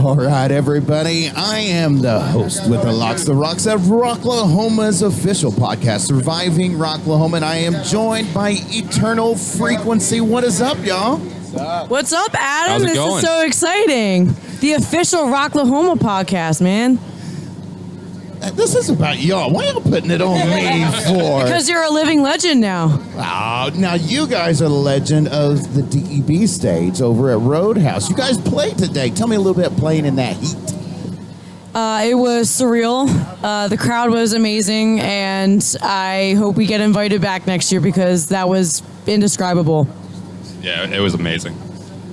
All right, everybody. I am the host with the Locks, the Rocks of Rocklahoma's official podcast, Surviving Rocklahoma, and I am joined by Eternal Frequency. What is up, y'all? What's up, Adam? How's it This going? is so exciting. The official Rocklahoma podcast, man. This is about y'all. Why y'all putting it on me for? Because you're a living legend now. Oh, now you guys are the legend of the DEB stage over at Roadhouse. You guys played today. Tell me a little bit playing in that heat. It was surreal. The crowd was amazing, and I hope we get invited back next year because that was indescribable. Yeah, it was amazing.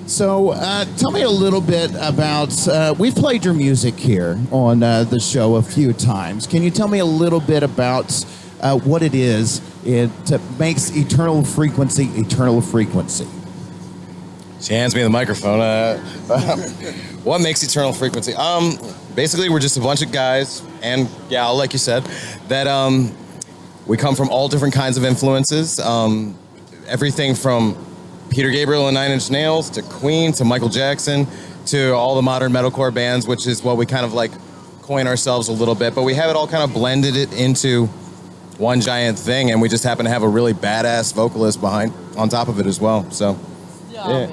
So tell me a little bit about, we've played your music here on the show a few times. Can you tell me a little bit about what it is it makes Eternal Frequency Eternal Frequency? She hands me the microphone. What makes Eternal Frequency? Basically, we're just a bunch of guys and gal, like you said, that we come from all different kinds of influences. Everything from Peter Gabriel and Nine Inch Nails to Queen to Michael Jackson to all the modern metalcore bands, which is what we kind of like coin ourselves a little bit. But we have it all kind of blended it into one giant thing, and we just happen to have a really badass vocalist behind on top of it as well. So, yeah.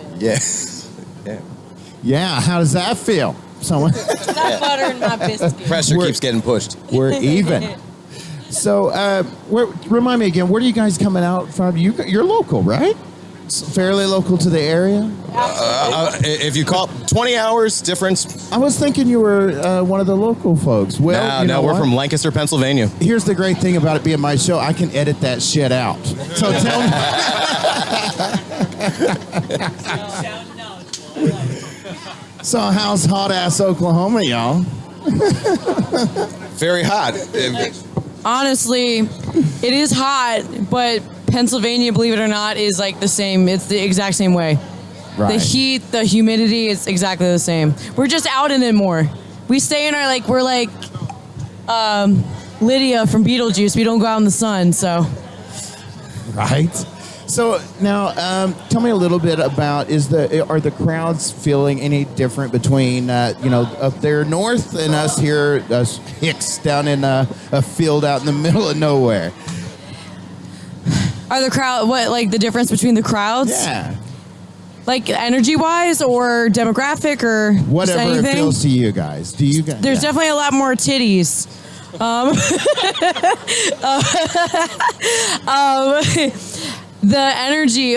Yeah, how does that feel? Someone? That butter in my biscuit. Pressure keeps getting pushed. We're even. So, remind me again, where are you guys coming out from? You're local, right? Fairly local to the area? If you call 20 hours difference. I was thinking you were one of the local folks. Well, No, we're from Lancaster, Pennsylvania. Here's the great thing about it being my show. I can edit that shit out. So tell me. So how's hot-ass Oklahoma, y'all? Very hot. Honestly, it is hot, but Pennsylvania, believe it or not, is like the same. It's the exact same way. Right. The heat, the humidity, it's exactly the same. We're just out in it more. We stay in our, we're like Lydia from Beetlejuice. We don't go out in the sun, so. Right. So now, tell me a little bit about, are the crowds feeling any different between, up there north and us here, us hicks down in a field out in the middle of nowhere? Are the crowd, the difference between the crowds? Yeah. Like energy-wise or demographic or whatever just anything? It feels to you guys. Do you guys? There's definitely a lot more titties. The energy,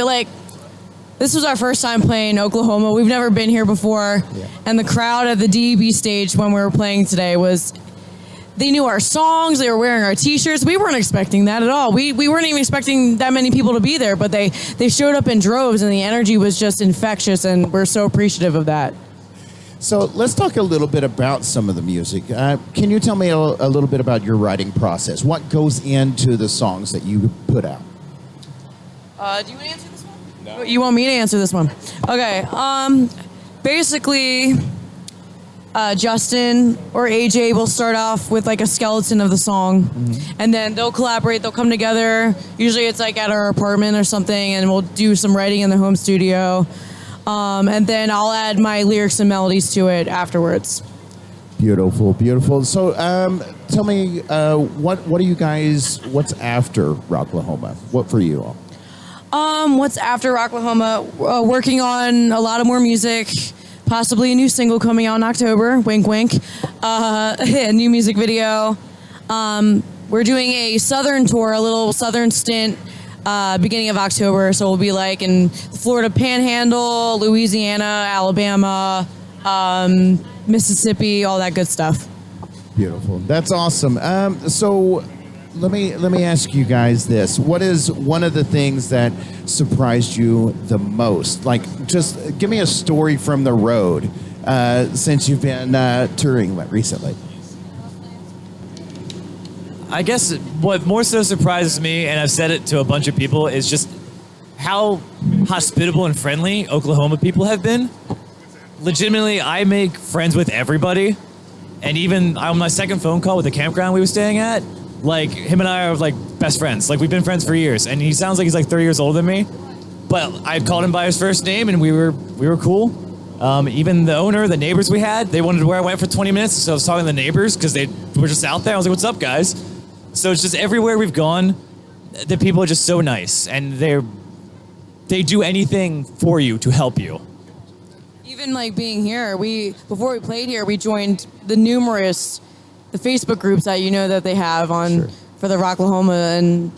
this was our first time playing Oklahoma. We've never been here before. Yeah. And the crowd at the DEB stage when we were playing today they knew our songs, they were wearing our t-shirts. We weren't expecting that at all. We weren't even expecting that many people to be there, but they showed up in droves and the energy was just infectious, and we're so appreciative of that. So let's talk a little bit about some of the music. Can you tell me a little bit about your writing process? What goes into the songs that you put out? Do you want to answer this one? No. You want me to answer this one? Okay. Basically, Justin or AJ will start off with a skeleton of the song, and then they'll collaborate. They'll come together. Usually it's at our apartment or something, and we'll do some writing in the home studio. And then I'll add my lyrics and melodies to it afterwards. Beautiful, beautiful. So tell me, what do you guys, what's after Rocklahoma? What for you all? What's after Rocklahoma? Working on a lot of more music. Possibly a new single coming out in October, wink, wink. A new music video. We're doing a southern tour, a little southern stint, beginning of October. So we'll be in Florida Panhandle, Louisiana, Alabama, Mississippi, all that good stuff. Beautiful. That's awesome. So let me ask you guys this. What is one of the things that surprised you the most? Just give me a story from the road since you've been touring recently. I guess what more so surprises me, and I've said it to a bunch of people, is just how hospitable and friendly Oklahoma people have been. Legitimately, I make friends with everybody. And even on my second phone call with the campground we were staying at, him and I are best friends. We've been friends for years, and he sounds like he's 30 years older than me. But I called him by his first name, and we were cool. Even the owner, the neighbors we had, they wondered where I went for 20 minutes. So I was talking to the neighbors because they were just out there. I was like, what's up, guys? So it's just everywhere we've gone, the people are just so nice. And they do anything for you to help you. Even like being here, before we played here, we joined the Facebook groups that that they have on for the Rocklahoma, and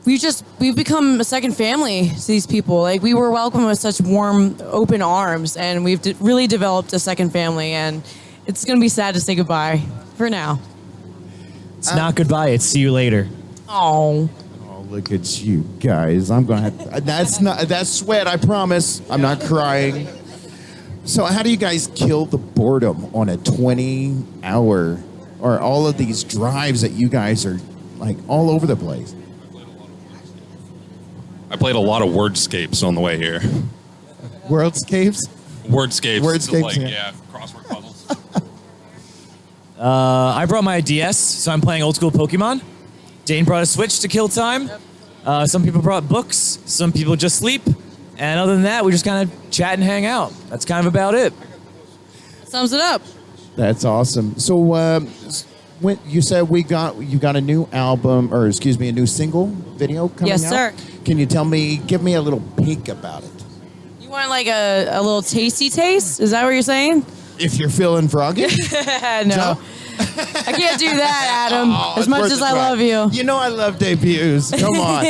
we've become a second family to these people. Like, we were welcomed with such warm, open arms, and we've really developed a second family, and it's going to be sad to say goodbye for now. It's not goodbye, it's see you later. Oh, look at you guys. I'm going to have, that's sweat, I promise. I'm not crying. So how do you guys kill the boredom on a 20-hour, or all of these drives that you guys are like all over the place? I played a lot of wordscapes on the way here. Worldscapes? Wordscapes. Wordscapes, like, yeah. crossword puzzles. I brought my DS, so I'm playing old school Pokemon. Dane brought a Switch to kill time. Some people brought books. Some people just sleep. And other than that, we just kind of chat and hang out. That's kind of about it. sums it up. That's awesome. So when you said you got a new album, or excuse me, a new single video coming out? Yes, sir. Can you give me a little peek about it? You want like a little tasty taste? Is that what you're saying? If you're feeling froggy? No. I can't do that, Adam. As much as I love you. You know I love debuts. Come on.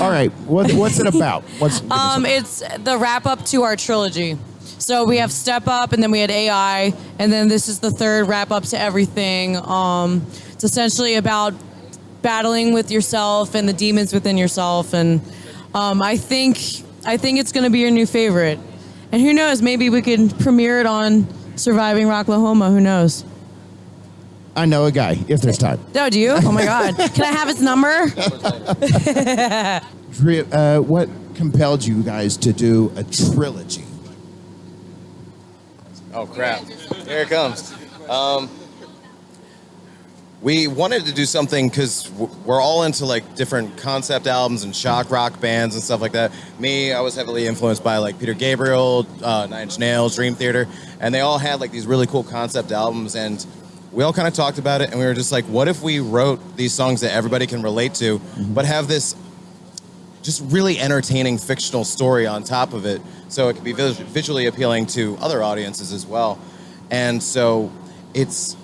All right. What's it about? It's the wrap up to our trilogy. So we have Step Up, and then we had AI, and then this is the third wrap up to everything. It's essentially about battling with yourself and the demons within yourself, and I think it's going to be your new favorite. And who knows? Maybe we could premiere it on Surviving Rocklahoma. Who knows? I know a guy, if there's time. Oh, do you? Oh, my God. Can I have his number? What compelled you guys to do a trilogy? Oh, crap. Here it comes. We wanted to do something because we're all into like different concept albums and shock rock bands and stuff like that. Me, I was heavily influenced by like Peter Gabriel, Nine Inch Nails, Dream Theater, and they all had like these really cool concept albums, and we all kind of talked about it, and we were just like, what if we wrote these songs that everybody can relate to, but have this just really entertaining fictional story on top of it, so it could be visually appealing to other audiences as well. And so it's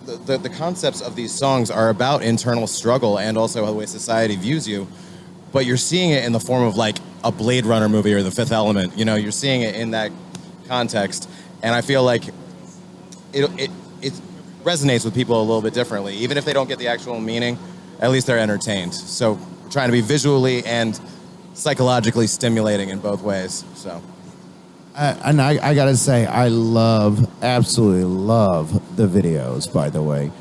the concepts of these songs are about internal struggle and also the way society views you, but you're seeing it in the form of like a Blade Runner movie or The Fifth Element. You know, you're seeing it in that context, and I feel like it resonates with people a little bit differently. Even if they don't get the actual meaning, at least they're entertained. So we're trying to be visually and psychologically stimulating in both ways. So, and I gotta say, I absolutely love the videos, by the way.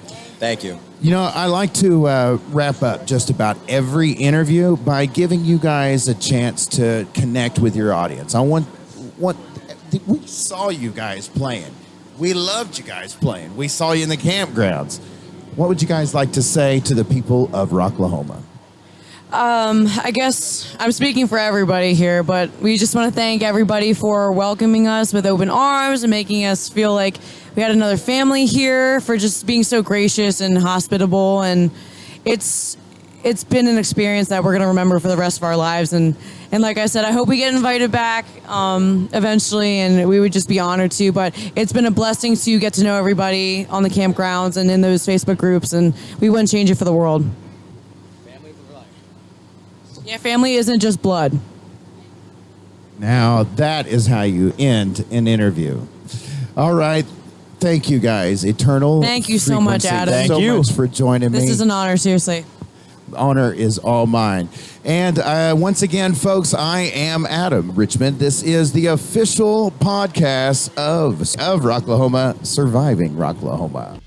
thank you. You know, I like to wrap up just about every interview by giving you guys a chance to connect with your audience. We saw you guys playing. We loved you guys playing. We saw you in the campgrounds. What would you guys like to say to the people of Rocklahoma? I guess I'm speaking for everybody here, but we just want to thank everybody for welcoming us with open arms and making us feel like we had another family here, for just being so gracious and hospitable. And it's been an experience that we're going to remember for the rest of our lives. And like I said, I hope we get invited back eventually, and we would just be honored to. But it's been a blessing to get to know everybody on the campgrounds and in those Facebook groups, and we wouldn't change it for the world. Family for life. Yeah, family isn't just blood. Now, that is how you end an interview. All right. Thank you, guys. Eternal Thank you so much, Frequency. Adam. Thank you so much for joining me. This is an honor, seriously. Honor is all mine. And once again, folks, I am Adam Richmond. This is the official podcast of Rocklahoma, Surviving Rocklahoma.